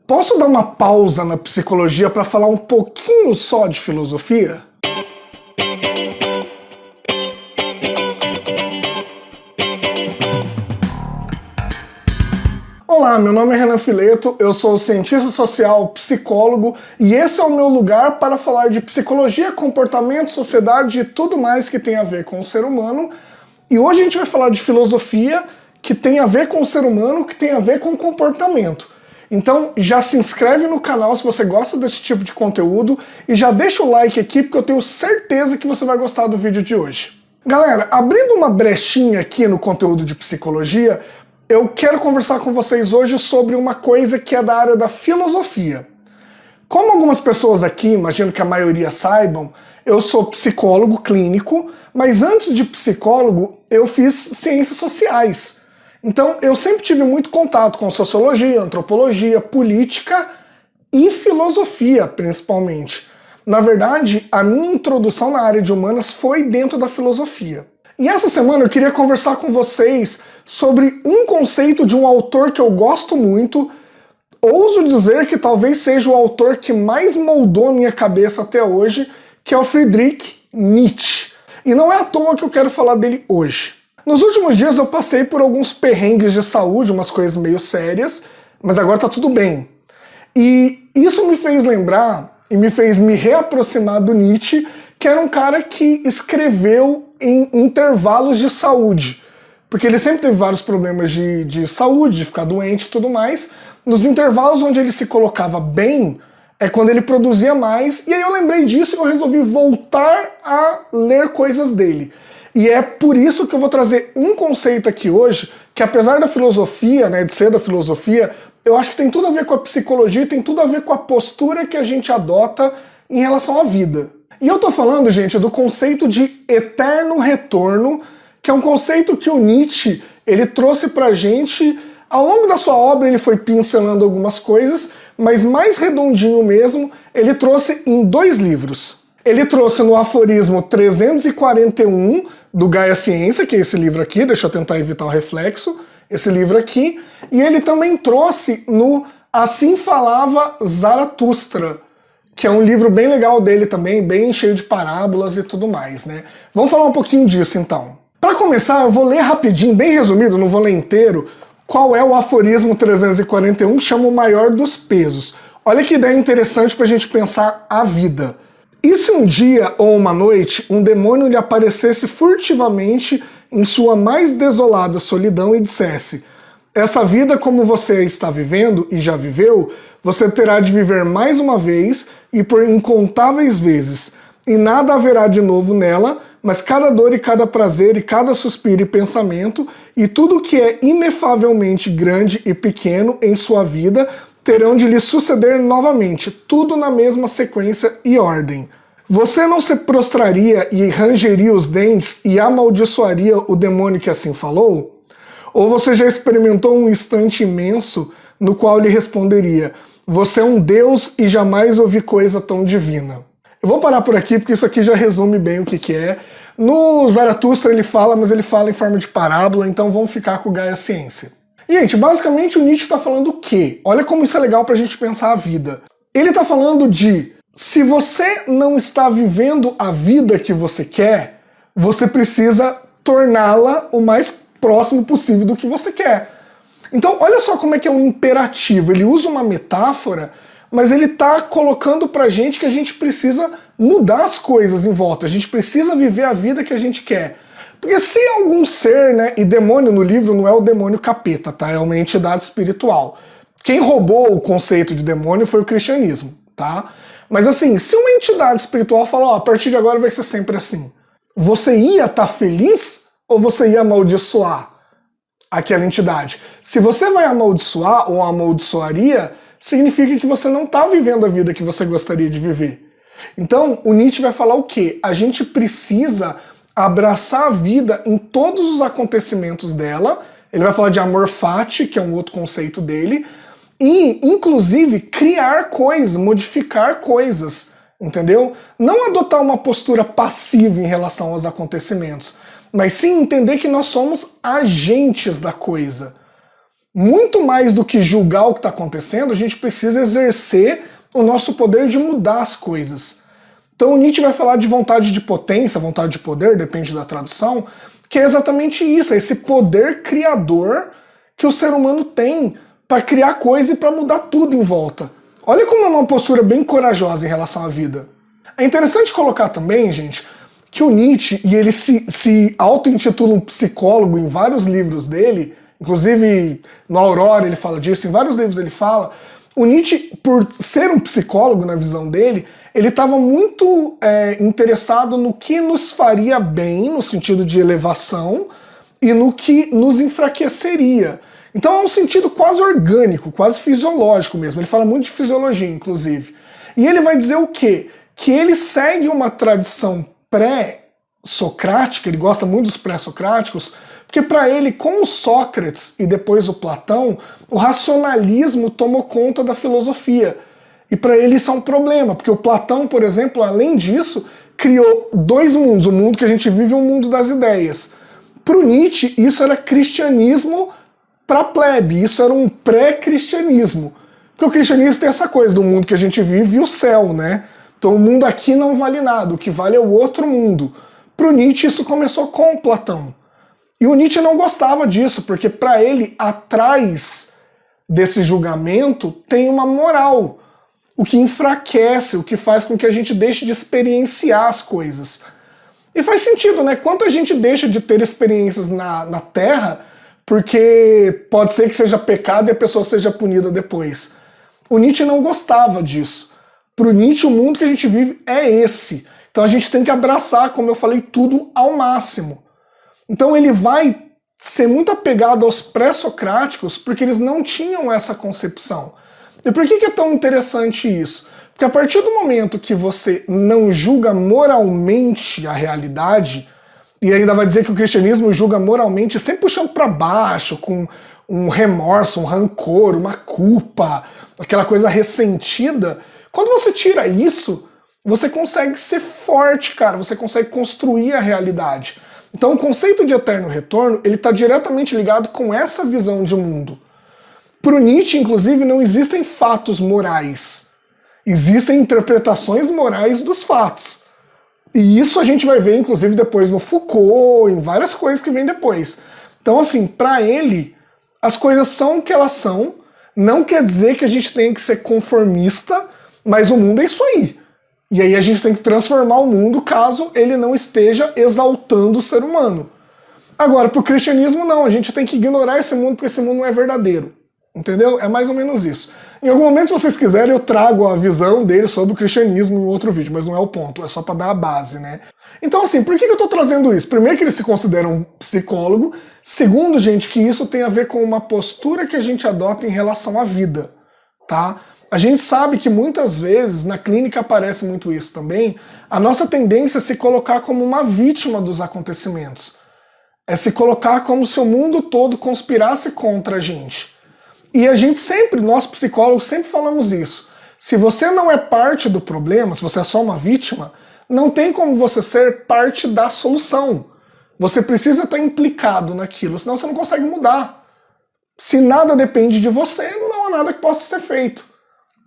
Posso dar uma pausa na psicologia para falar um pouquinho só de filosofia? Olá, meu nome é Renan Fileto, eu sou cientista social, psicólogo e esse é o meu lugar para falar de psicologia, comportamento, sociedade e tudo mais que tem a ver com o ser humano. E hoje a gente vai falar de filosofia que tem a ver com o ser humano, que tem a ver com comportamento. Então já se inscreve no canal se você gosta desse tipo de conteúdo e já deixa o like aqui porque eu tenho certeza que você vai gostar do vídeo de hoje. Galera, abrindo uma brechinha aqui no conteúdo de psicologia, eu quero conversar com vocês hoje sobre uma coisa que é da área da filosofia. Como algumas pessoas aqui, imagino que a maioria saibam, eu sou psicólogo clínico, mas antes de psicólogo eu fiz ciências sociais. Então eu sempre tive muito contato com sociologia, antropologia, política e filosofia, principalmente. Na verdade, a minha introdução na área de humanas foi dentro da filosofia. E essa semana eu queria conversar com vocês sobre um conceito de um autor que eu gosto muito. Ouso dizer que talvez seja o autor que mais moldou a minha cabeça até hoje, que é o Friedrich Nietzsche. E não é à toa que eu quero falar dele hoje. Nos últimos dias eu passei por alguns perrengues de saúde, umas coisas meio sérias, mas agora tá tudo bem. E isso me fez lembrar e me fez me reaproximar do Nietzsche, que era um cara que escreveu em intervalos de saúde. Porque ele sempre teve vários problemas de saúde, de ficar doente e tudo mais. Nos intervalos onde ele se colocava bem, é quando ele produzia mais, e aí eu lembrei disso e eu resolvi voltar a ler coisas dele. E é por isso que eu vou trazer um conceito aqui hoje, que apesar da filosofia, de ser da filosofia, eu acho que tem tudo a ver com a psicologia, tem tudo a ver com a postura que a gente adota em relação à vida. E eu tô falando, gente, do conceito de eterno retorno, que é um conceito que o Nietzsche ele trouxe pra gente. Ao longo da sua obra ele foi pincelando algumas coisas, mas mais redondinho mesmo, ele trouxe em 2 livros. Ele trouxe no aforismo 341 do Gaia Ciência, que é esse livro aqui, deixa eu tentar evitar o reflexo, esse livro aqui, e ele também trouxe no Assim Falava Zaratustra, que é um livro bem legal dele também, bem cheio de parábolas e tudo mais, né? Vamos falar um pouquinho disso então. Para começar, eu vou ler rapidinho, bem resumido, não vou ler inteiro, qual é o aforismo 341 que chama o maior dos pesos. Olha que ideia interessante para a gente pensar a vida. E se um dia ou uma noite um demônio lhe aparecesse furtivamente em sua mais desolada solidão e dissesse: essa vida como você está vivendo e já viveu, você terá de viver mais uma vez e por incontáveis vezes, e nada haverá de novo nela, mas cada dor e cada prazer e cada suspiro e pensamento e tudo que é inefavelmente grande e pequeno em sua vida terão de lhe suceder novamente, tudo na mesma sequência e ordem. Você não se prostraria e rangeria os dentes e amaldiçoaria o demônio que assim falou? Ou você já experimentou um instante imenso no qual lhe responderia: você é um deus e jamais ouvi coisa tão divina? Eu vou parar por aqui porque isso aqui já resume bem o que é. No Zaratustra ele fala, mas ele fala em forma de parábola, então vamos ficar com o Gaia Ciência. Gente, basicamente o Nietzsche está falando o quê? Olha como isso é legal pra gente pensar a vida. Ele está falando de, se você não está vivendo a vida que você quer, você precisa torná-la o mais próximo possível do que você quer. Então olha só como é que é um imperativo. Ele usa uma metáfora, mas ele está colocando pra gente que a gente precisa mudar as coisas em volta, a gente precisa viver a vida que a gente quer. Porque se algum ser, e demônio no livro não é o demônio capeta, tá? É uma entidade espiritual. Quem roubou o conceito de demônio foi o cristianismo, tá? Mas assim, se uma entidade espiritual fala, a partir de agora vai ser sempre assim, você ia estar feliz ou você ia amaldiçoar aquela entidade? Se você vai amaldiçoar ou amaldiçoaria, significa que você não está vivendo a vida que você gostaria de viver. Então, o Nietzsche vai falar o quê? A gente precisa abraçar a vida em todos os acontecimentos dela. Ele vai falar de amor fati, que é um outro conceito dele, e, inclusive, criar coisas, modificar coisas, entendeu? Não adotar uma postura passiva em relação aos acontecimentos, mas sim entender que nós somos agentes da coisa. muito mais do que julgar o que está acontecendo, a gente precisa exercer o nosso poder de mudar as coisas. Então o Nietzsche vai falar de vontade de potência, vontade de poder, depende da tradução, que é exatamente isso, é esse poder criador que o ser humano tem para criar coisa e para mudar tudo em volta. Olha como é uma postura bem corajosa em relação à vida. É interessante colocar também, gente, que o Nietzsche, e ele se auto-intitula um psicólogo em vários livros dele, inclusive no Aurora ele fala disso, em vários livros ele fala, o Nietzsche, por ser um psicólogo na visão dele, ele estava muito interessado no que nos faria bem, no sentido de elevação, e no que nos enfraqueceria. Então é um sentido quase orgânico, quase fisiológico mesmo. Ele fala muito de fisiologia, inclusive. E ele vai dizer o quê? Que ele segue uma tradição pré-socrática, ele gosta muito dos pré-socráticos, porque para ele, com o Sócrates e depois o Platão, o racionalismo tomou conta da filosofia. E para ele isso é um problema, porque o Platão, por exemplo, além disso, criou dois mundos, o mundo que a gente vive e o mundo das ideias. Para o Nietzsche, isso era cristianismo para a plebe, isso era um pré-cristianismo. Porque o cristianismo tem essa coisa do mundo que a gente vive e o céu, né? Então o mundo aqui não vale nada, o que vale é o outro mundo. Para o Nietzsche isso começou com Platão. E o Nietzsche não gostava disso, porque para ele, atrás desse julgamento, tem uma moral. O que enfraquece, o que faz com que a gente deixe de experienciar as coisas. E faz sentido, né? Quanta gente deixa de ter experiências na Terra porque pode ser que seja pecado e a pessoa seja punida depois. O Nietzsche não gostava disso. Para o Nietzsche, o mundo que a gente vive é esse. Então a gente tem que abraçar, como eu falei, tudo ao máximo. Então ele vai ser muito apegado aos pré-socráticos porque eles não tinham essa concepção. E por que é tão interessante isso? Porque a partir do momento que você não julga moralmente a realidade, e ainda vai dizer que o cristianismo julga moralmente sempre puxando para baixo, com um remorso, um rancor, uma culpa, aquela coisa ressentida, quando você tira isso, você consegue ser forte, cara, você consegue construir a realidade. Então o conceito de eterno retorno, ele está diretamente ligado com essa visão de mundo. Para o Nietzsche, inclusive, não existem fatos morais. Existem interpretações morais dos fatos. E isso a gente vai ver, inclusive, depois no Foucault, em várias coisas que vêm depois. Então, assim, para ele, as coisas são o que elas são, não quer dizer que a gente tem que ser conformista, mas o mundo é isso aí. E aí a gente tem que transformar o mundo caso ele não esteja exaltando o ser humano. Agora, para o cristianismo, não, a gente tem que ignorar esse mundo porque esse mundo não é verdadeiro. Entendeu? É mais ou menos isso. Em algum momento, se vocês quiserem, eu trago a visão dele sobre o cristianismo em outro vídeo, mas não é o ponto, é só para dar a base, né? Então, assim, por que eu tô trazendo isso? Primeiro que ele se considera um psicólogo, segundo, gente, que isso tem a ver com uma postura que a gente adota em relação à vida, tá? A gente sabe que muitas vezes, na clínica aparece muito isso também, a nossa tendência é se colocar como uma vítima dos acontecimentos. É se colocar como se o mundo todo conspirasse contra a gente. E a gente sempre, nós psicólogos, sempre falamos isso. Se você não é parte do problema, se você é só uma vítima, não tem como você ser parte da solução. Você precisa estar implicado naquilo, senão você não consegue mudar. Se nada depende de você, não há nada que possa ser feito.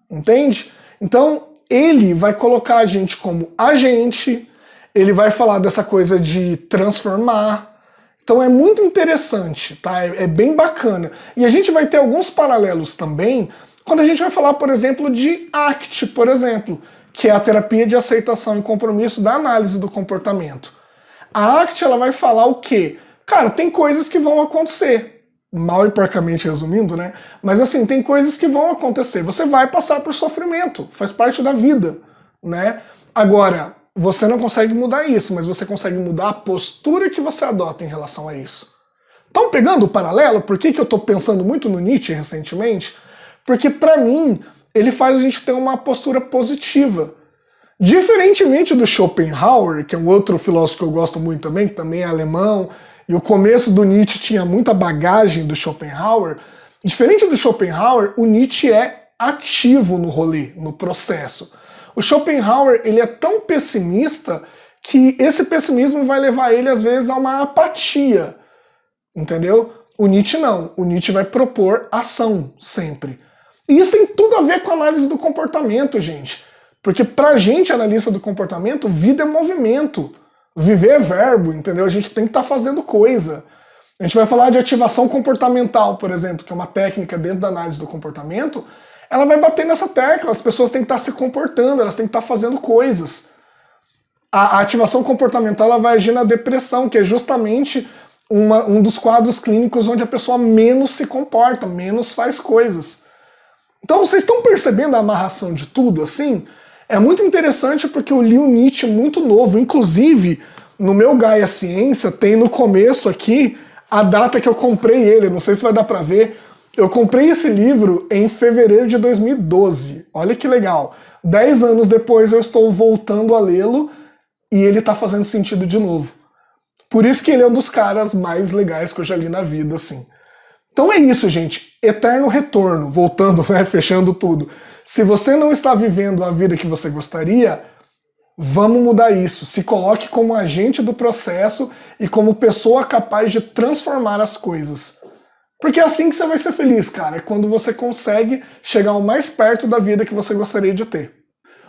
Entende? Então, ele vai colocar a gente como agente, ele vai falar dessa coisa de transformar. Então é muito interessante, tá? É bem bacana. E a gente vai ter alguns paralelos também quando a gente vai falar, por exemplo, de ACT, por exemplo, que é a terapia de aceitação e compromisso da análise do comportamento. A ACT, ela vai falar o quê? Cara, tem coisas que vão acontecer. Mal e porcamente resumindo, né? Mas assim, tem coisas que vão acontecer. Você vai passar por sofrimento, faz parte da vida, né? Agora, você não consegue mudar isso, mas você consegue mudar a postura que você adota em relação a isso. Então, pegando o paralelo, por que eu tô pensando muito no Nietzsche recentemente? Porque, para mim, ele faz a gente ter uma postura positiva. Diferentemente do Schopenhauer, que é um outro filósofo que eu gosto muito também, que também é alemão, e o começo do Nietzsche tinha muita bagagem do Schopenhauer, diferente do Schopenhauer, o Nietzsche é ativo no rolê, no processo. O Schopenhauer, ele é tão pessimista que esse pessimismo vai levar ele, às vezes, a uma apatia, entendeu? O Nietzsche não. O Nietzsche vai propor ação sempre. E isso tem tudo a ver com a análise do comportamento, gente. Porque pra gente, analista do comportamento, vida é movimento. Viver é verbo, entendeu? A gente tem que estar fazendo coisa. A gente vai falar de ativação comportamental, por exemplo, que é uma técnica dentro da análise do comportamento. Ela vai bater nessa tecla. As pessoas têm que estar se comportando, elas têm que estar fazendo coisas. A ativação comportamental ela vai agir na depressão, que é justamente um dos quadros clínicos onde a pessoa menos se comporta, menos faz coisas. Então vocês estão percebendo a amarração de tudo, assim? É muito interessante porque eu li o Nietzsche muito novo. Inclusive, no meu Gaia Ciência, tem no começo aqui a data que eu comprei ele. Não sei se vai dar pra ver. Eu comprei esse livro em fevereiro de 2012. Olha que legal. 10 anos depois eu estou voltando a lê-lo e ele tá fazendo sentido de novo. Por isso que ele é um dos caras mais legais que eu já li na vida, assim. Então é isso, gente. Eterno retorno. Voltando, né? Fechando tudo. Se você não está vivendo a vida que você gostaria, vamos mudar isso. Se coloque como agente do processo e como pessoa capaz de transformar as coisas. Porque é assim que você vai ser feliz, cara. É quando você consegue chegar o mais perto da vida que você gostaria de ter.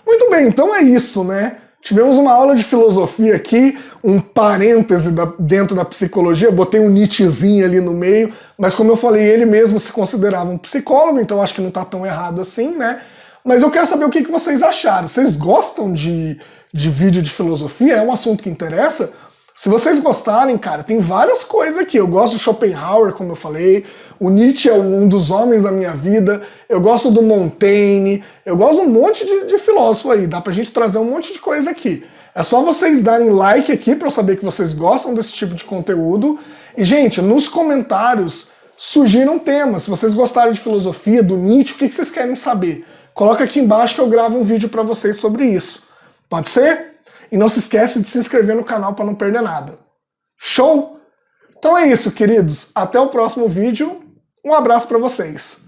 Muito bem, então é isso, né? Tivemos uma aula de filosofia aqui, um parêntese dentro da psicologia, botei um Nietzschezinho ali no meio, mas como eu falei, ele mesmo se considerava um psicólogo, então acho que não tá tão errado assim, né? Mas eu quero saber o que vocês acharam. Vocês gostam de vídeo de filosofia? É um assunto que interessa? Se vocês gostarem, cara, tem várias coisas aqui. Eu gosto do Schopenhauer, como eu falei. O Nietzsche é um dos homens da minha vida. Eu gosto do Montaigne. Eu gosto de um monte de filósofo aí. Dá pra gente trazer um monte de coisa aqui. É só vocês darem like aqui pra eu saber que vocês gostam desse tipo de conteúdo. E, gente, nos comentários sugiram temas. Se vocês gostarem de filosofia, do Nietzsche, o que vocês querem saber? Coloca aqui embaixo que eu gravo um vídeo pra vocês sobre isso. Pode ser? E não se esquece de se inscrever no canal para não perder nada. Show? Então é isso, queridos. Até o próximo vídeo. Um abraço para vocês.